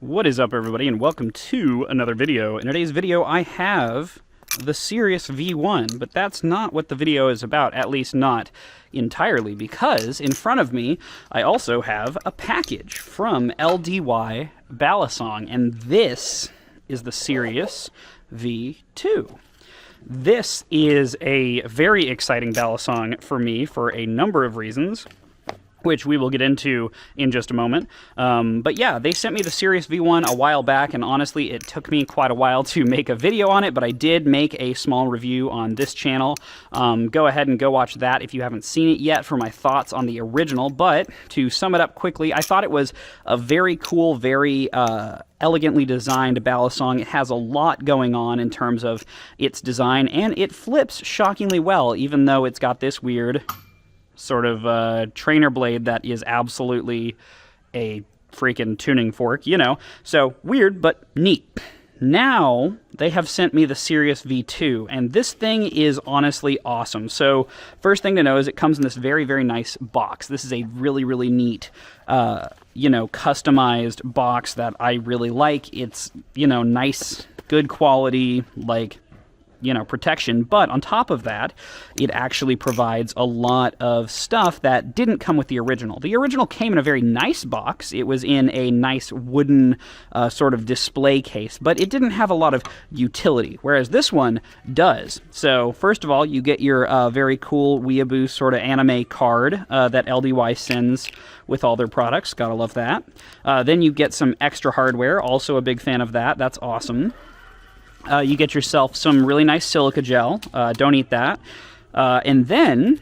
What is up, everybody, and welcome to another video. In today's video, I have the Sirius V1, but that's not what the video is about, at least not entirely, because in front of me, I also have a package from LDY Balisong, and this is the Sirius V2. This is a very exciting Balisong for me for a number of reasons, which we will get into in just a moment. But yeah, they sent me the Sirius V1 a while back, and honestly, it took me quite a while to make a video on it, but I did make a small review on this channel. Go ahead and go watch that if you haven't seen it yet for my thoughts on the original. But to sum it up quickly, I thought it was a very cool, very elegantly designed Balisong. It has a lot going on in terms of its design, and it flips shockingly well, even though it's got this weird sort of trainer blade that is absolutely a freaking tuning fork, you know. So weird, but neat. Now they have sent me the Sirius V2, and this thing is honestly awesome. So first thing to know is it comes in this very, very nice box. This is a really, really neat, you know, customized box that I really like. It's, you know, nice, good quality, like, you know, protection, but on top of that, it actually provides a lot of stuff that didn't come with the original. The original came in a very nice box. It was in a nice wooden sort of display case, but it didn't have a lot of utility, whereas this one does. So first of all, you get your very cool weeaboo sort of anime card that LDY sends with all their products. Gotta love that. Then you get some extra hardware, also a big fan of that. That's awesome. You get yourself some really nice silica gel. Don't eat that. And then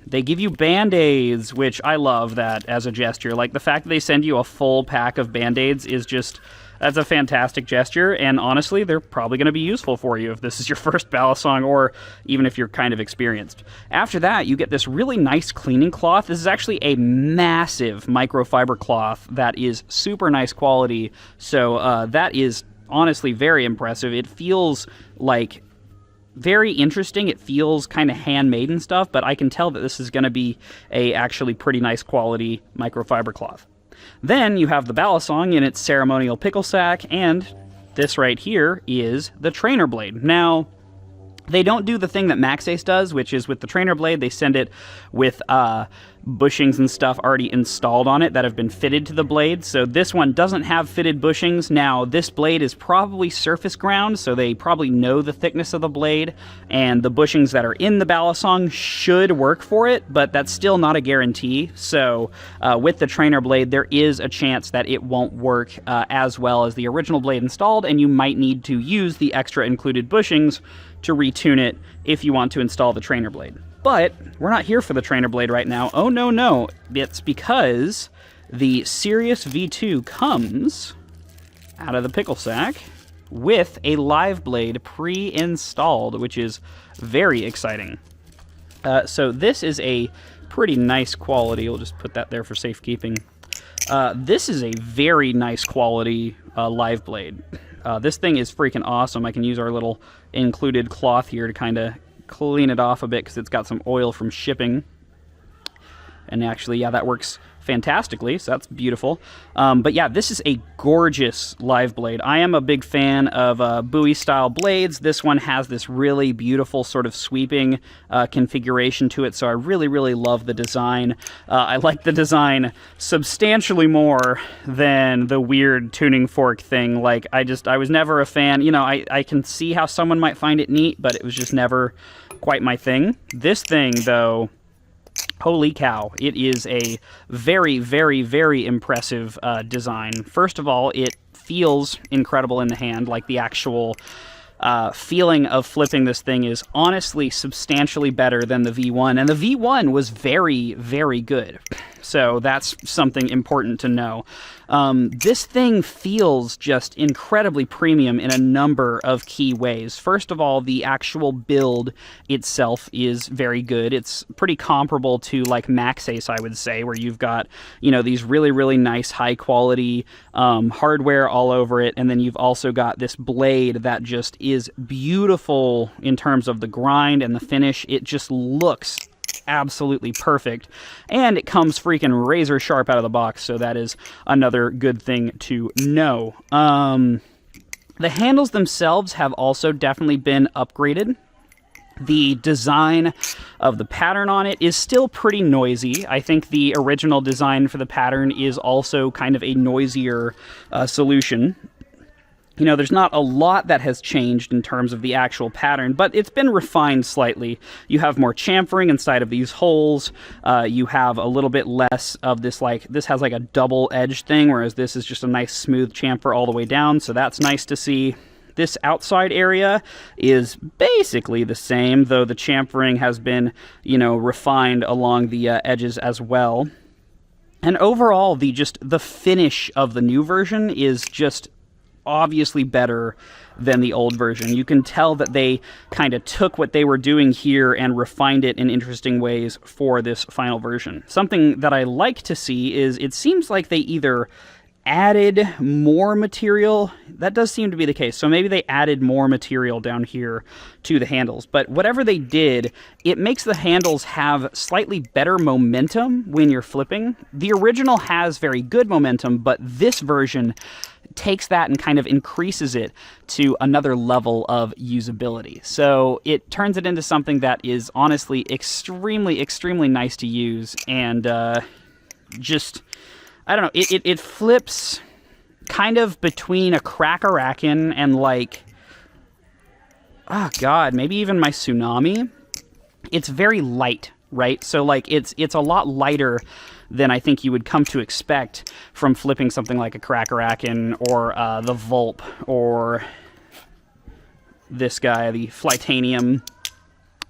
they give you Band-Aids, which I love that as a gesture. Like, the fact that they send you a full pack of Band-Aids is just, that's a fantastic gesture. And honestly, they're probably going to be useful for you if this is your first Balisong, or even if you're kind of experienced. After that, you get this really nice cleaning cloth. This is actually a massive microfiber cloth that is super nice quality. So that is honestly very impressive. It feels like very interesting. It feels kind of handmade and stuff, but I can tell that this is going to be a actually pretty nice quality microfiber cloth. Then you have the Balisong in its ceremonial pickle sack, and this right here is the trainer blade. Now, they don't do the thing that MaxAce does, which is with the trainer blade, they send it with bushings and stuff already installed on it that have been fitted to the blade. So this one doesn't have fitted bushings. Now, this blade is probably surface ground, so they probably know the thickness of the blade, and the bushings that are in the Balisong should work for it, but that's still not a guarantee. So with the trainer blade, there is a chance that it won't work as well as the original blade installed, and you might need to use the extra included bushings to retune it if you want to install the trainer blade. But we're not here for the trainer blade right now. Oh, no, no. It's because the Sirius V2 comes out of the pickle sack with a live blade pre-installed, which is very exciting. So this is a pretty nice quality. We'll just put that there for safekeeping. This is a very nice quality live blade. This thing is freaking awesome. I can use our little included cloth here to kind of clean it off a bit because it's got some oil from shipping. And actually, yeah, that works fantastically, so that's beautiful. But yeah, this is a gorgeous live blade. I am a big fan of buoy-style blades. This one has this really beautiful sort of sweeping configuration to it, so I really, really love the design. I like the design substantially more than the weird tuning fork thing. Like, I was never a fan. You know, I can see how someone might find it neat, but it was just never quite my thing. This thing, though, holy cow, it is a very, very, very impressive design. First of all, it feels incredible in the hand. Like, the actual feeling of flipping this thing is honestly substantially better than the V1, and the V1 was very, very good. So that's something important to know. This thing feels just incredibly premium in a number of key ways. First of all, the actual build itself is very good. It's pretty comparable to like MaxAce, I would say, where you've got, you know, these really, really nice high quality hardware all over it, and then you've also got this blade that just is beautiful in terms of the grind and the finish. It just looks absolutely perfect. And it comes freaking razor sharp out of the box, so that is another good thing to know. The handles themselves have also definitely been upgraded. The design of the pattern on it is still pretty noisy. I think the original design for the pattern is also kind of a noisier solution. You know, there's not a lot that has changed in terms of the actual pattern, but it's been refined slightly. You have more chamfering inside of these holes. You have a little bit less of this, like, this has like a double edge thing, whereas this is just a nice smooth chamfer all the way down, so that's nice to see. This outside area is basically the same, though the chamfering has been, you know, refined along the edges as well. And overall, the finish of the new version is just obviously better than the old version. You can tell that they kind of took what they were doing here and refined it in interesting ways for this final version. Something that I like to see is it seems like they either added more material. That does seem to be the case. So maybe they added more material down here to the handles. But whatever they did, it makes the handles have slightly better momentum when you're flipping. The original has very good momentum, but this version takes that and kind of increases it to another level of usability. So it turns it into something that is honestly extremely, extremely nice to use, and just, I don't know, it flips kind of between a Cracker-Racken and, like, oh god, maybe even my Tsunami. It's very light, right? So, like, it's a lot lighter than I think you would come to expect from flipping something like a Cracker-Racken or the Vulp or this guy, the Flytanium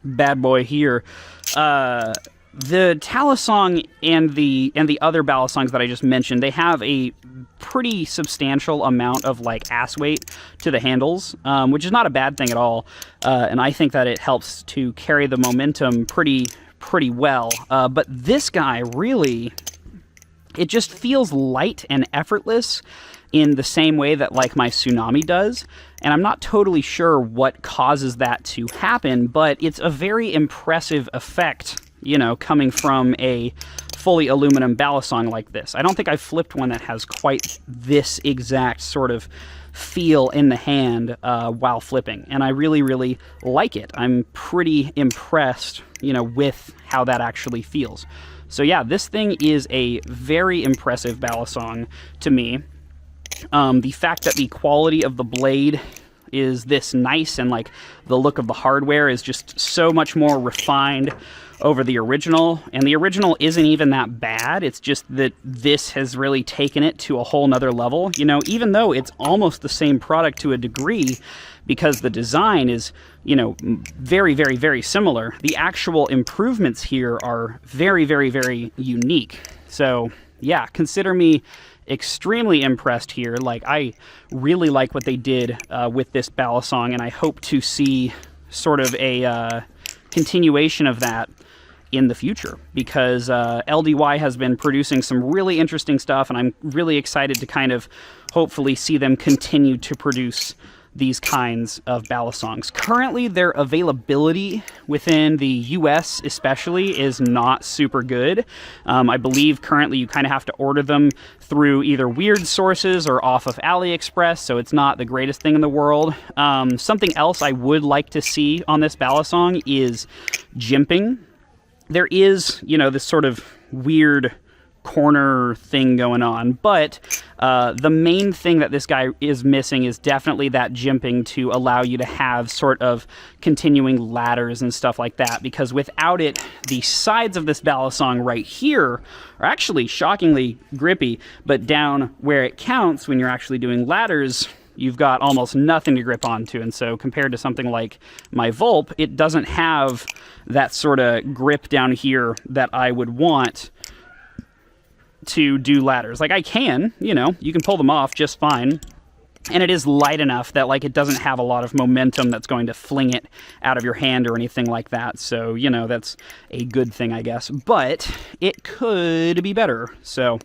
bad boy here. The Balisong and the other Balisongs that I just mentioned, they have a pretty substantial amount of, like, ass weight to the handles, which is not a bad thing at all. And I think that it helps to carry the momentum pretty well. But this guy really, it just feels light and effortless in the same way that, like, my Tsunami does. And I'm not totally sure what causes that to happen, but it's a very impressive effect, you know, coming from a fully aluminum Balisong like this. I don't think I've flipped one that has quite this exact sort of feel in the hand while flipping, and I really, really like it. I'm pretty impressed, you know, with how that actually feels. So yeah, this thing is a very impressive Balisong to me. The fact that the quality of the blade is this nice, and, like, the look of the hardware is just so much more refined over the original, and the original isn't even that bad. It's just that this has really taken it to a whole nother level, you know, even though it's almost the same product to a degree, because the design is, you know, very, very, very similar. The actual improvements here are very, very, very unique. So yeah, consider me extremely impressed here. Like, I really like what they did with this Balisong, and I hope to see sort of a continuation of that in the future, because LDY has been producing some really interesting stuff, and I'm really excited to kind of hopefully see them continue to produce these kinds of Balisongs. Currently, their availability within the US especially is not super good. I believe currently you kind of have to order them through either weird sources or off of Aliexpress, so it's not the greatest thing in the world. Something else I would like to see on this Balisong is jimping. There is, you know, this sort of weird corner thing going on, but the main thing that this guy is missing is definitely that jimping to allow you to have sort of continuing ladders and stuff like that, because without it, the sides of this Balisong right here are actually shockingly grippy, but down where it counts when you're actually doing ladders, you've got almost nothing to grip onto. And so compared to something like my Vulp, it doesn't have that sort of grip down here that I would want to do ladders. Like, I can, you know, you can pull them off just fine, and it is light enough that, like, it doesn't have a lot of momentum that's going to fling it out of your hand or anything like that. So, you know, that's a good thing, I guess, but it could be better. So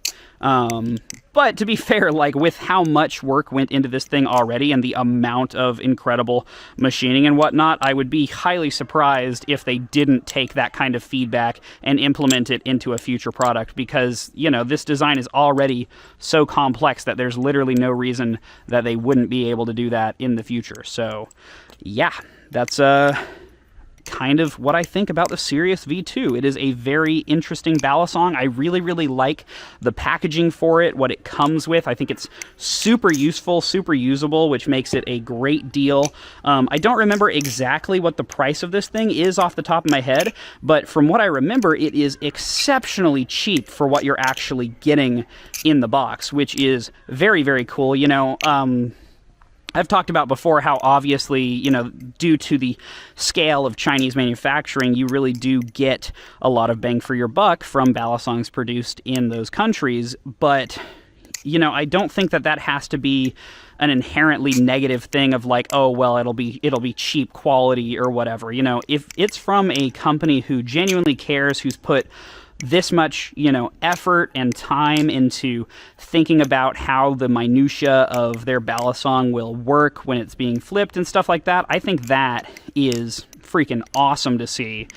But to be fair, like, with how much work went into this thing already and the amount of incredible machining and whatnot, I would be highly surprised if they didn't take that kind of feedback and implement it into a future product, because, you know, this design is already so complex that there's literally no reason that they wouldn't be able to do that in the future. So, yeah, that's kind of what I think about the Sirius V2. It is a very interesting balisong. I really, really like the packaging for it, what it comes with. I think it's super useful, super usable, which makes it a great deal. I don't remember exactly what the price of this thing is off the top of my head, but from what I remember, it is exceptionally cheap for what you're actually getting in the box, which is very, very cool. You know, I've talked about before how obviously, you know, due to the scale of Chinese manufacturing, you really do get a lot of bang for your buck from balisongs produced in those countries. But, you know, I don't think that that has to be an inherently negative thing of like, oh, well, it'll be cheap quality or whatever. You know, if it's from a company who genuinely cares, who's put this much, you know, effort and time into thinking about how the minutia of their balisong will work when it's being flipped and stuff like that, I think that is freaking awesome to see,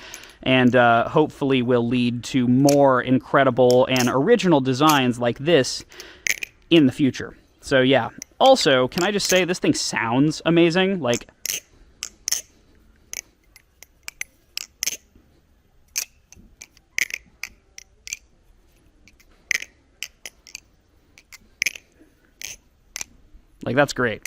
and hopefully will lead to more incredible and original designs like this in the future. So yeah, also, can I just say, this thing sounds amazing. Like, that's great.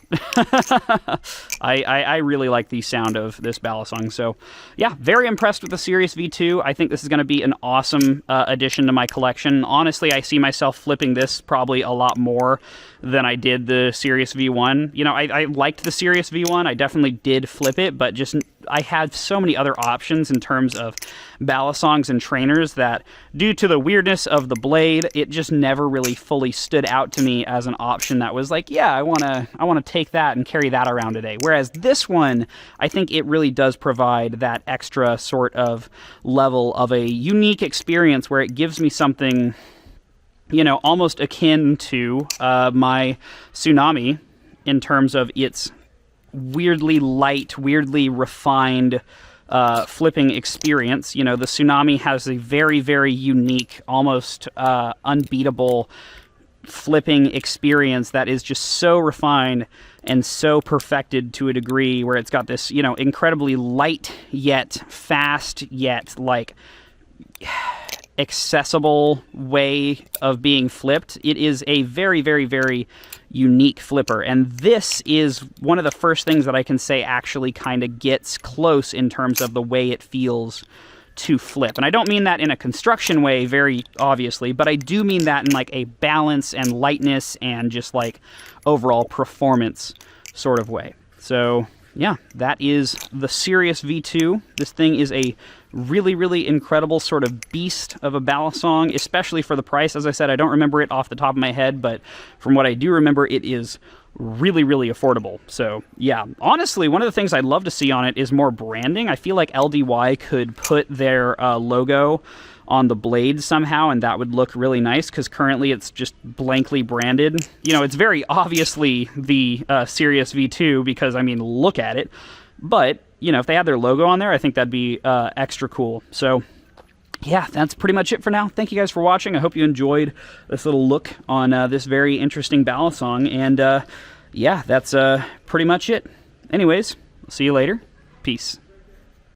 I really like the sound of this balisong. So yeah, very impressed with the Sirius V2. I think this is going to be an awesome addition to my collection. Honestly, I see myself flipping this probably a lot more than I did the Sirius V1. You know, I liked the Sirius V1. I definitely did flip it, but just I had so many other options in terms of balisongs and trainers that, due to the weirdness of the blade, it just never really fully stood out to me as an option that was like, yeah, I want to take that and carry that around today. Whereas this one, I think it really does provide that extra sort of level of a unique experience where it gives me something, you know, almost akin to my Tsunami in terms of its weirdly light, weirdly refined flipping experience. You know, the Tsunami has a very, very unique, almost unbeatable flipping experience that is just so refined and so perfected to a degree where it's got this, you know, incredibly light yet fast yet like accessible way of being flipped. It is a very, very, very unique flipper, and this is one of the first things that I can say actually kind of gets close in terms of the way it feels to flip. And I don't mean that in a construction way, very obviously, but I do mean that in like a balance and lightness and just like overall performance sort of way. So yeah, that is the Sirius V2. This thing is a really, really incredible sort of beast of a balisong, especially for the price. As I said, I don't remember it off the top of my head, but from what I do remember, it is really, really affordable. So yeah, honestly, one of the things I'd love to see on it is more branding. I feel like LDY could put their logo on the blade somehow, and that would look really nice, because currently it's just blankly branded. You know, it's very obviously the Sirius V2, because, I mean, look at it. But, you know, if they had their logo on there, I think that'd be extra cool. So yeah, that's pretty much it for now. Thank you guys for watching. I hope you enjoyed this little look on this very interesting balisong. And yeah, that's pretty much it. Anyways, I'll see you later. Peace.